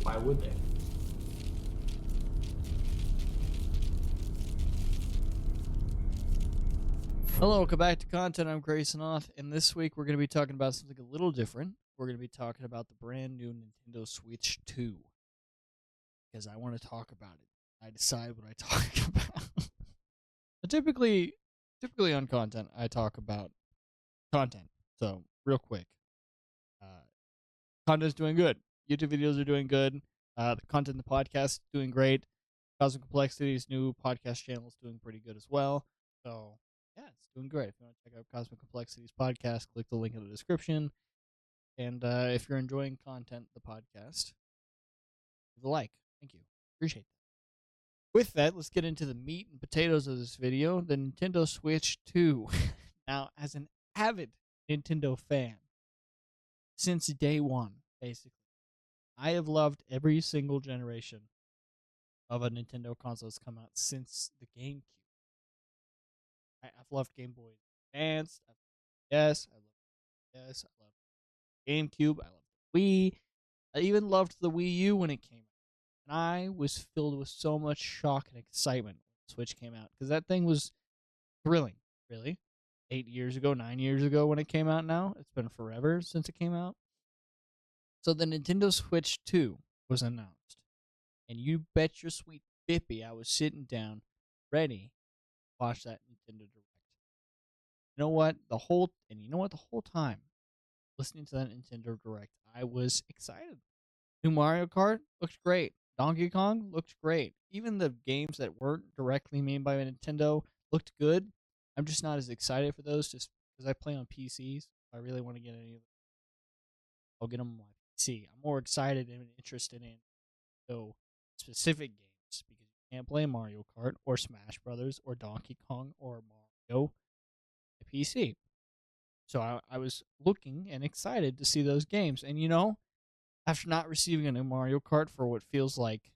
Why would they? Hello, welcome back to Content. I'm Grayson, Auth, and this week we're going to be talking about something a little different. We're going to be talking about the brand new Nintendo Switch 2, because I want to talk about it. I decide what I talk about. typically on content, I talk about content. So, real quick, content's doing good. YouTube videos are doing good. The content in the podcast is doing great. Cosmic Complexity's new podcast channel is doing pretty good as well. So, yeah, it's doing great. If you want to check out Cosmic Complexity's podcast, click the link in the description. And if you're enjoying content, the podcast, give a like. Thank you. Appreciate that. With that, let's get into the meat and potatoes of this video, the Nintendo Switch 2. Now, as an avid Nintendo fan, since day one, basically, I have loved every single generation of a Nintendo console that's come out since the GameCube. I've loved Game Boy Advance. Yes, I love yes, I love GameCube. I love Wii. I even loved the Wii U when it came out. And I was filled with so much shock and excitement when the Switch came out, because that thing was thrilling, really. 8 years ago, 9 years ago when it came out now. It's been forever since it came out. So the Nintendo Switch 2 was announced. And you bet your sweet bippy I was sitting down, ready to watch that Nintendo Direct. You know what? The whole time, listening to that Nintendo Direct, I was excited. New Mario Kart looked great. Donkey Kong looked great. Even the games that weren't directly made by Nintendo looked good. I'm just not as excited for those, just because I play on PCs. If I really want to get any of them, I'll get them on my PC. I'm more excited and interested in specific games, because you can't play Mario Kart or Smash Brothers or Donkey Kong or Mario on a PC. So I was looking and excited to see those games. And after not receiving a new Mario Kart for what feels like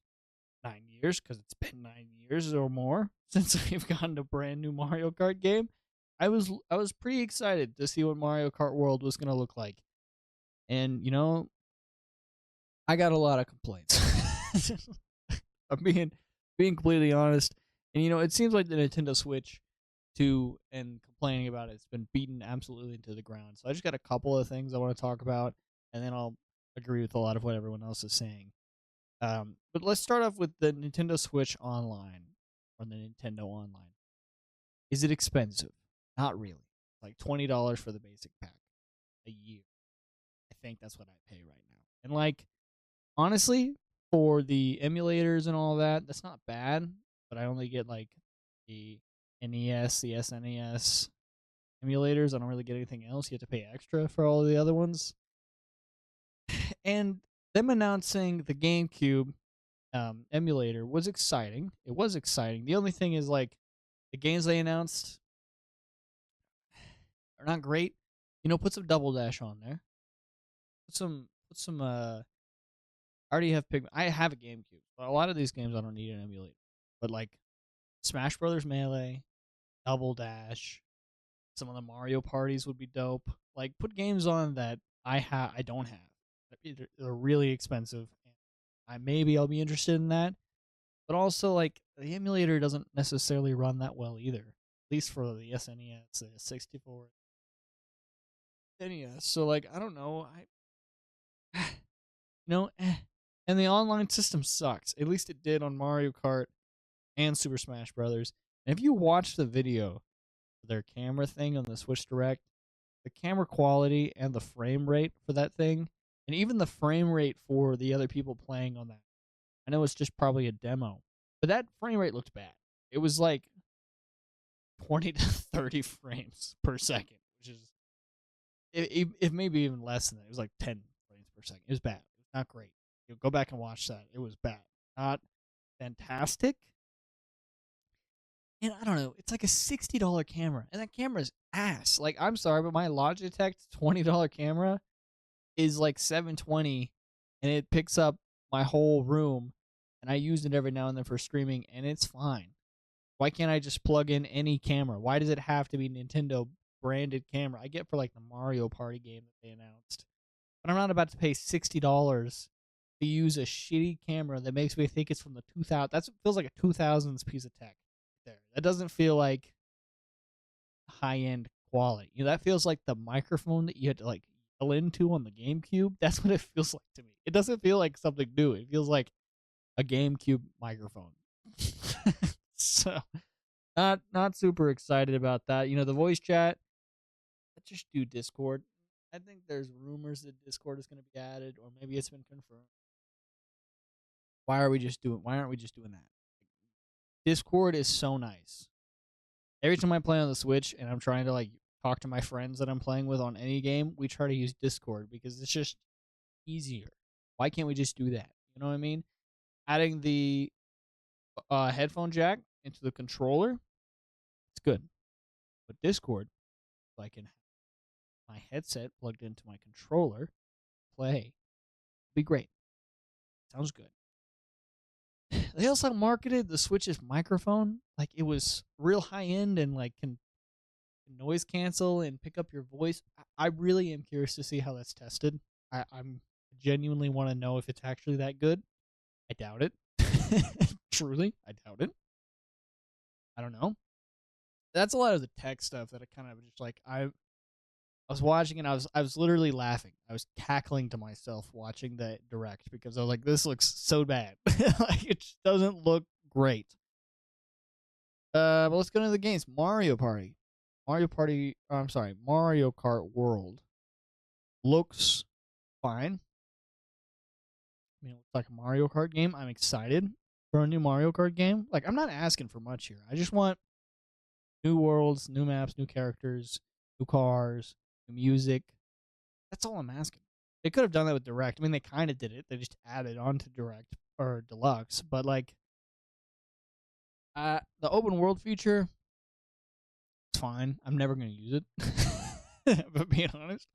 9 years, because it's been 9 years or more since we've gotten a brand new Mario Kart game, I was pretty excited to see what Mario Kart World was going to look like. And I got a lot of complaints. I'm being completely honest. And it seems like the Nintendo Switch 2 and complaining about it's been beaten absolutely into the ground. So I just got a couple of things I want to talk about, and then I'll agree with a lot of what everyone else is saying. But let's start off with the Nintendo Switch Online, or the Nintendo Online. Is it expensive? Not really. Like $20 for the basic pack a year. I think that's what I pay right now. And honestly, for the emulators and all that, that's not bad. But I only get the NES, the SNES emulators. I don't really get anything else. You have to pay extra for all of the other ones. And them announcing the GameCube emulator was exciting. It was exciting. The only thing is, the games they announced are not great. Put some Double Dash on there. Put some I already have I have a GameCube, but a lot of these games I don't need an emulator. But Smash Brothers Melee, Double Dash, some of the Mario parties would be dope. Put games on that I don't have. They're really expensive. And I'll be interested in that. But also, the emulator doesn't necessarily run that well either. At least for the SNES, the 64 NES. So, I don't know. And the online system sucks. At least it did on Mario Kart and Super Smash Brothers. And if you watch the video of their camera thing on the Switch Direct, the camera quality and the frame rate for that thing, and even the frame rate for the other people playing on that, I know it's just probably a demo, but that frame rate looked bad. It was 20 to 30 frames per second, which is, if maybe even less than that. It was 10 frames per second. It was bad. It was not great. Go back and watch that. It was bad. Not fantastic. And I don't know. It's like a $60 camera, and that camera's ass. I'm sorry, but my Logitech $20 camera is $720, and it picks up my whole room, and I use it every now and then for streaming, and it's fine. Why can't I just plug in any camera? Why does it have to be Nintendo branded camera? I get for the Mario Party game that they announced, but I'm not about to pay $60 to use a shitty camera that makes me think it's from the 2000s. That feels like a 2000s piece of tech there. That doesn't feel like high end quality. That feels like the microphone that you had to like yell into on the GameCube. That's what it feels like to me. It doesn't feel like something new. It feels like a GameCube microphone. So not super excited about that. The voice chat. Let's just do Discord. I think there's rumors that Discord is going to be added, or maybe it's been confirmed. Why aren't we just doing that? Discord is so nice. Every time I play on the Switch and I'm trying to like talk to my friends that I'm playing with on any game, we try to use Discord because it's just easier. Why can't we just do that? You know what I mean? Adding the headphone jack into the controller, it's good. But Discord, I can have my headset plugged into my controller, play, be great. Sounds good. They also marketed the Switch's microphone like it was real high end and like can noise cancel and pick up your voice. I really am curious to see how that's tested. I'm genuinely want to know if it's actually that good. I doubt it. Truly, I doubt it. I don't know. That's a lot of the tech stuff that I kind of just like. I was watching and I was literally laughing. I was cackling to myself watching the direct because I was like, this looks so bad. Like it just doesn't look great. But let's go into the games. Mario Party. Mario Party, I'm sorry, Mario Kart World looks fine. I mean, it looks like a Mario Kart game. I'm excited for a new Mario Kart game. Like, I'm not asking for much here. I just want new worlds, new maps, new characters, new cars, new music. That's all I'm asking. They could have done that with Direct. I mean, they kind of did it. They just added on to Direct or Deluxe. But, like, the open world feature, it's fine. I'm never going to use it. But being honest,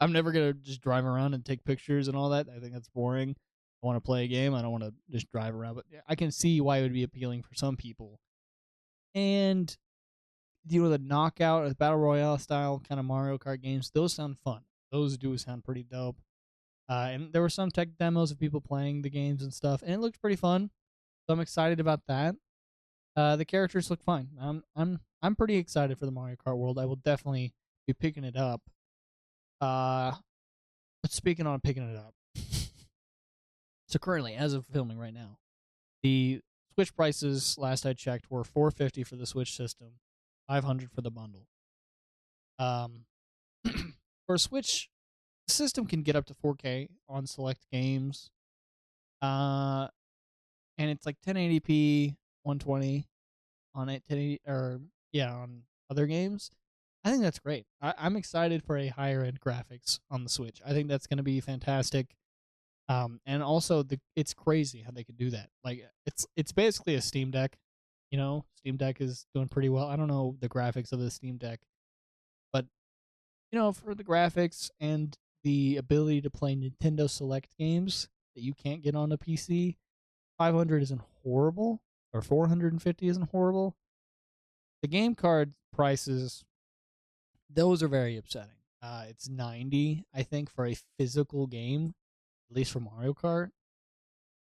I'm never going to just drive around and take pictures and all that. I think that's boring. I want to play a game. I don't want to just drive around. But I can see why it would be appealing for some people. And, the knockout or the Battle Royale style kind of Mario Kart games, those sound fun. Those do sound pretty dope. And there were some tech demos of people playing the games and stuff, and it looked pretty fun. So I'm excited about that. The characters look fine. I'm pretty excited for the Mario Kart World. I will definitely be picking it up. But speaking on picking it up, so currently, as of filming right now, the Switch prices last I checked were $450 for the Switch system, $500 for the bundle. For a Switch, the system can get up to 4K on select games. And it's like 1080p, 120 on it, 1080 or yeah, on other games. I think that's great. I'm excited for a higher end graphics on the Switch. I think that's going to be fantastic. And also it's crazy how they could do that. Like it's basically a Steam Deck. Steam Deck is doing pretty well. I don't know the graphics of the Steam Deck, but for the graphics and the ability to play Nintendo Select games that you can't get on a PC, 500 isn't horrible, or 450 isn't horrible. The game card prices, those are very upsetting. It's 90, I think, for a physical game, at least for Mario Kart.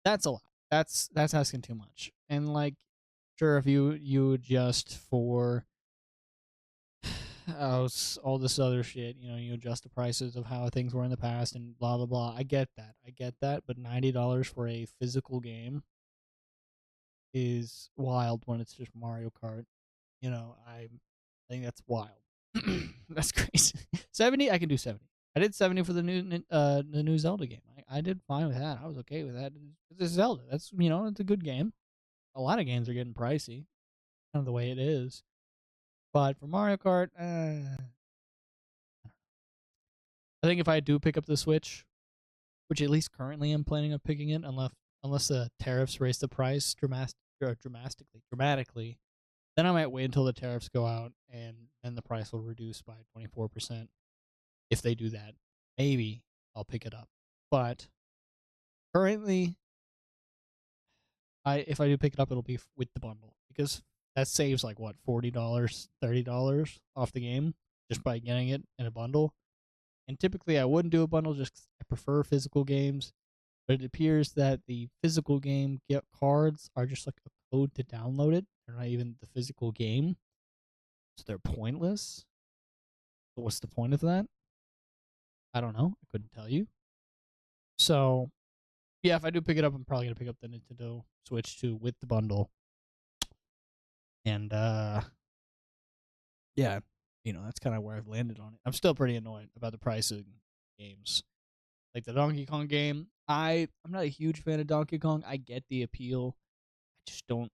That's a lot. That's asking too much. And like, sure, if you adjust for all this other shit, you adjust the prices of how things were in the past and blah blah blah. I get that. But $90 for a physical game is wild when it's just Mario Kart. I think that's wild. That's crazy. 70, I can do 70. I did 70 for the new Zelda game. I did fine with that. I was okay with that. It's Zelda. That's it's a good game. A lot of games are getting pricey, kind of the way it is. But for Mario Kart, I think if I do pick up the Switch, which at least currently I'm planning on picking it, unless the tariffs raise the price dramatically, then I might wait until the tariffs go out and then the price will reduce by 24%. If they do that, maybe I'll pick it up. But currently, if I do pick it up, it'll be with the bundle because that saves like what, $40, $30 off the game just by getting it in a bundle. And typically, I wouldn't do a bundle just 'cause I prefer physical games. but it appears that the physical game gift cards are just like a code to download it. They're not even the physical game, so they're pointless. But what's the point of that? I don't know. I couldn't tell you. So, yeah, if I do pick it up, I'm probably gonna pick up the Nintendo Switch 2 with the bundle. And yeah, that's kind of where I've landed on it. I'm still pretty annoyed about the price of games. Like the Donkey Kong game, I'm not a huge fan of Donkey Kong. I get the appeal. I just don't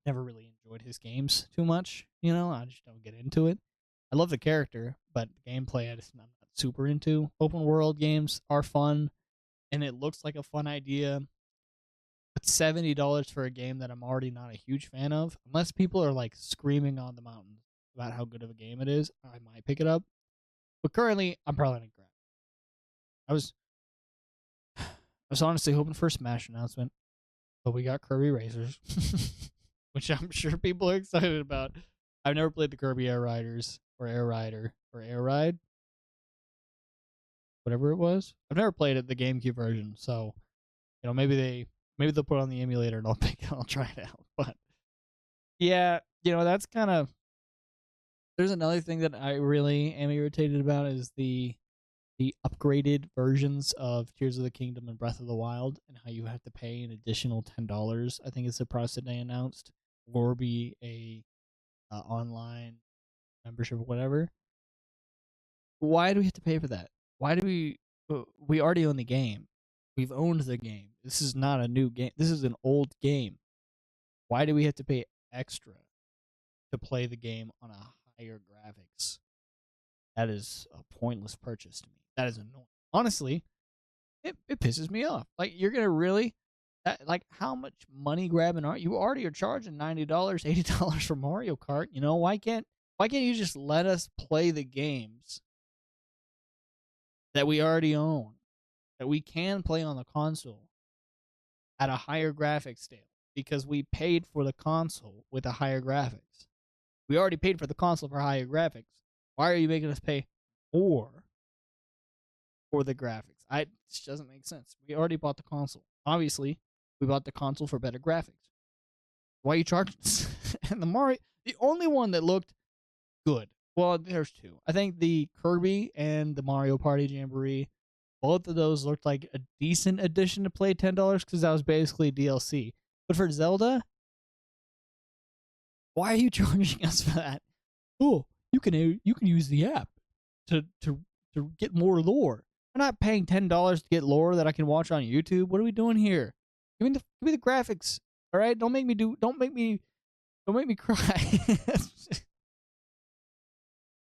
never really enjoyed his games too much. I just don't get into it. I love the character, but the gameplay I'm not super into. Open world games are fun, and it looks like a fun idea. But $70 for a game that I'm already not a huge fan of, unless people are like screaming on the mountains about how good of a game it is, I might pick it up. But currently, I'm probably gonna grab it. I was honestly hoping for a Smash announcement, but we got Kirby Racers, which I'm sure people are excited about. I've never played the Kirby Air Riders or Air Rider or Air Ride, whatever it was. I've never played it, the GameCube version, so maybe they'll put it on the emulator and I'll try it out. But yeah, that's kind of. There's another thing that I really am irritated about is the upgraded versions of Tears of the Kingdom and Breath of the Wild, and how you have to pay an additional $10. I think it's the price that they announced, or be a online membership or whatever. Why do we have to pay for that? Why do we already own the game? We've owned the game. This is not a new game. This is an old game. Why do we have to pay extra to play the game on a higher graphics? That is a pointless purchase to me. That is annoying. Honestly, it pisses me off. Like, you're gonna really, like, how much money grabbing are you? Already are charging $90, $80 for Mario Kart. Why can't you just let us play the games that we already own, that we can play on the console at a higher graphics scale? Because we paid for the console with a higher graphics. We already paid for the console for higher graphics. Why are you making us pay more for the graphics? It just doesn't make sense. We already bought the console. Obviously, we bought the console for better graphics. Why are you charging us? And the only one that looked good. Well, there's two. I think the Kirby and the Mario Party Jamboree, both of those looked like a decent addition to play $10 because that was basically DLC. But for Zelda, why are you charging us for that? Oh, you can use the app to get more lore. I'm not paying $10 to get lore that I can watch on YouTube. What are we doing here? Give me the graphics. All right, don't make me cry.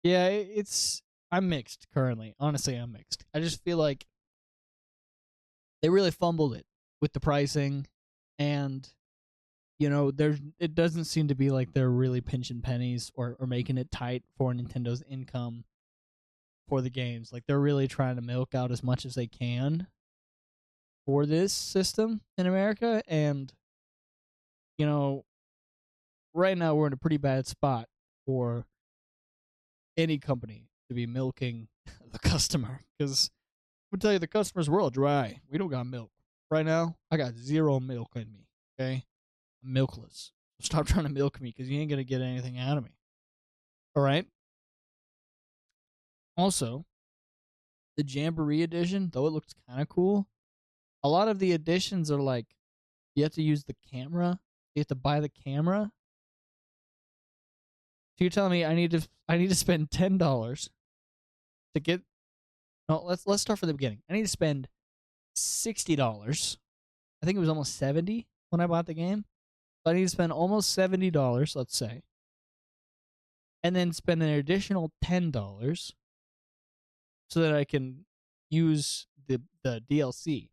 Yeah, I'm mixed currently. Honestly, I'm mixed. I just feel like they really fumbled it with the pricing, and it doesn't seem to be like they're really pinching pennies or making it tight for Nintendo's income for the games. Like, they're really trying to milk out as much as they can for this system in America, and right now we're in a pretty bad spot for any company to be milking the customer, because I'm gonna tell you, the customer's real dry. We don't got milk right now. I got zero milk in me. Okay, I'm milkless. Stop trying to milk me, because you ain't gonna get anything out of me. All right. Also, the Jamboree edition, though it looks kind of cool, a lot of the editions are like, you have to use the camera. You have to buy the camera. So you're telling me I need to spend $10 to get. No, let's start from the beginning. I need to spend $60. I think it was almost 70 when I bought the game. So I need to spend almost $70, let's say, and then spend an additional $10 so that I can use the DLC.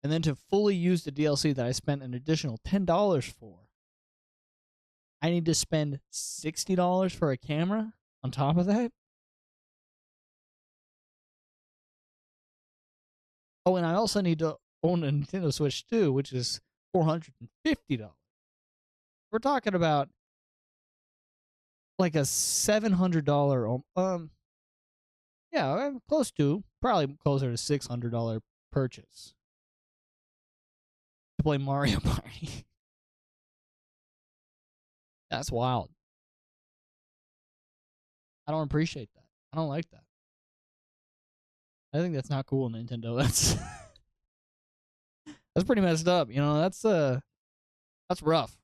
And then to fully use the DLC that I spent an additional $10 for, I need to spend $60 for a camera on top of that. Oh, and I also need to own a Nintendo Switch 2, which is $450. We're talking about like a $700, yeah, close to, probably closer to $600 purchase. play Mario Party. That's wild. I don't appreciate that. I don't like that. I think that's not cool, Nintendo. That's pretty messed up. You know, that's rough.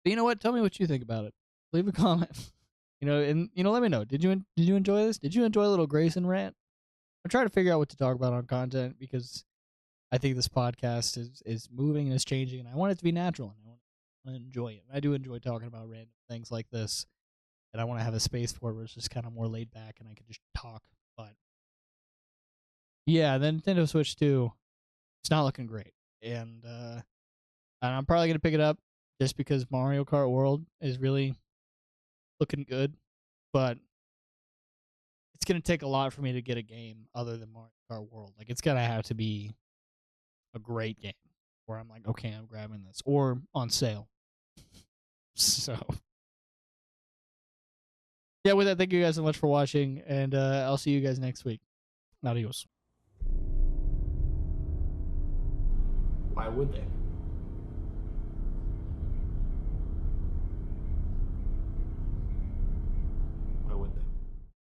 But you know what? Tell me what you think about it. Leave a comment. And let me know. Did you enjoy this? Did you enjoy a little Grayson rant? I'm trying to figure out what to talk about on content because I think this podcast is moving and is changing, and I want it to be natural, and I want to enjoy it. And I do enjoy talking about random things like this, and I want to have a space for it where it's just kind of more laid back and I can just talk. But yeah, the Nintendo Switch 2, it's not looking great, and I'm probably gonna pick it up just because Mario Kart World is really looking good, but it's gonna take a lot for me to get a game other than Mario Kart World. Like, it's gonna have to be a great game where I'm like, okay, I'm grabbing this, or on sale. So yeah, with that, thank you guys so much for watching, and I'll see you guys next week. Adios. Why would they?